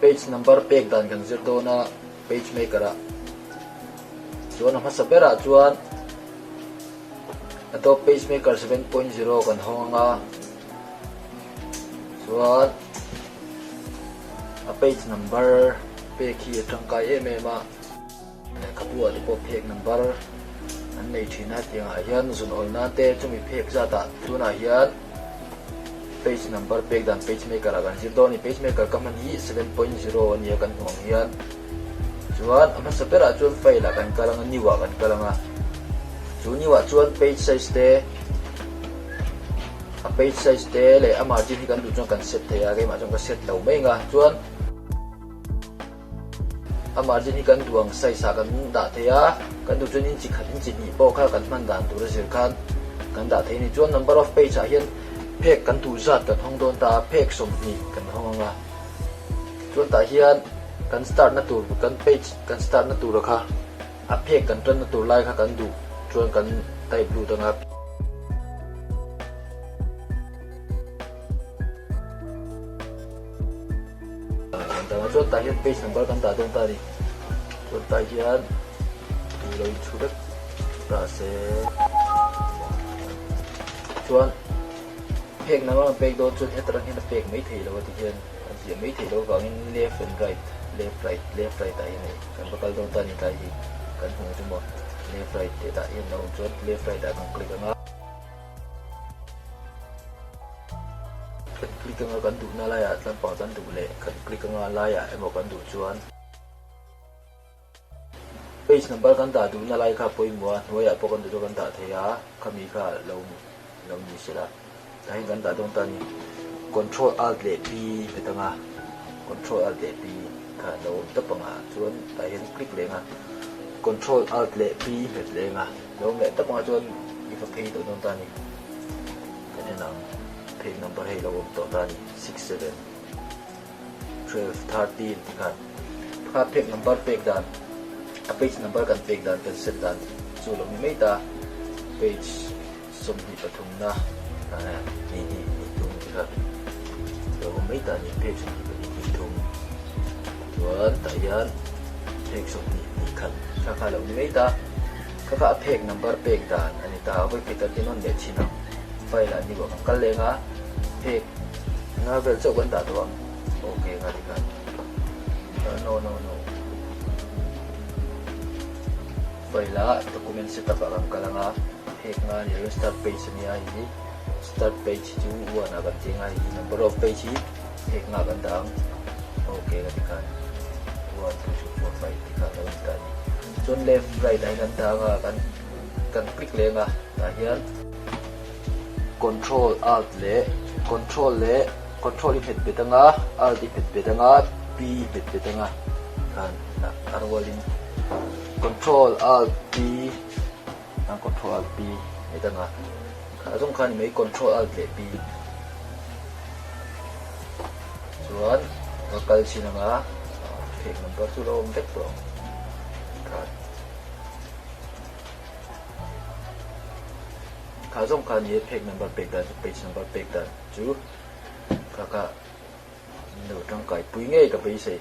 page number pek dan kan zir do na page maker a chuan ma sapera chuan ato page maker 7.0 kan honga chuan a page number pek hi tangkai emema kapua di po pek number an nei thina tiang a hian zun olna te chumi pek zata tuna hian page number pek dan page maker a kan zir do ni page maker kaman hi 7.0 ania kan hong hian chuan ama sapera chuan file kan kalanga niwa kan kalanga chu niwa chuan page size te a page size te le a margin hi kan du chuan kan set thei a game a chuan ka set lo mai nga chuan a margin hi kan duang size a kan da thei a kan du chuan in chi khat in chi ni po kha kan man dan tur zir khan kan da thei ni chuan number of page a hian pek kan tu zat kan hong don ta pek som ni kan hong nga chuan ta hian kan start na tur kan page kan start na tur kha a pek kan tran na tur lai kha kan du chuan kan type blue tanga kan chuan ta hian page number kan ta don ta ni chuan ta hian tu lo chudak ta se chuan pek na ma pek do chuan hetrang hin pek mai thei lo ti hian an si mai thei lo wangin left and right left right ta hian kan bakal don ta ni ta hi kan hung chu mo left right te ta hian lo chuan left right ta kan click anga click anga kan du na la ya tlan pa kan du le kan click anga la ya emo kan du chuan page number kan ta du na lai kha poi mo noya po kan du kan ta theya khami kha lo ni sila dahil kan ta don ta ni control alt le p betanga control alt le p kha lo ta panga chuan ta hian click le nga control alt le p bet le nga lo le ta panga chuan ifa page to don ta ni kan na page number hay lo to ta ni 6 7 12 13 kan kha page number page dan a page number kan page dan kan set dan chu lo ni mai ta page som ni pathum na ni tum ka lo mai ta ni page ni tum chuan ta hian page som ni kan kha lo ni mai ta kha page number page dan ani ta voi pita tinon le china file ani bo kal le nga page na vel chau kan ta to okay nga di kan no file document setup ang kalanga page nga ni start page niya hi start page chu wa na kan tinga hi number of page hi page nga kan dang okay nga di kan 1 2 3 4 5 di kan lo kan chon left right ai nan ta nga kan click le nga ta hian control alt le control i phet betanga alt i phet betanga p phet betanga kan na arwalin control alt p ang control alt p ito nga kasong kan may control alt le p chuan kakal sina nga page number chu lo vet pro kan kasong kan ye page number page dan chu kaka no tang kai pui nge ka pai sei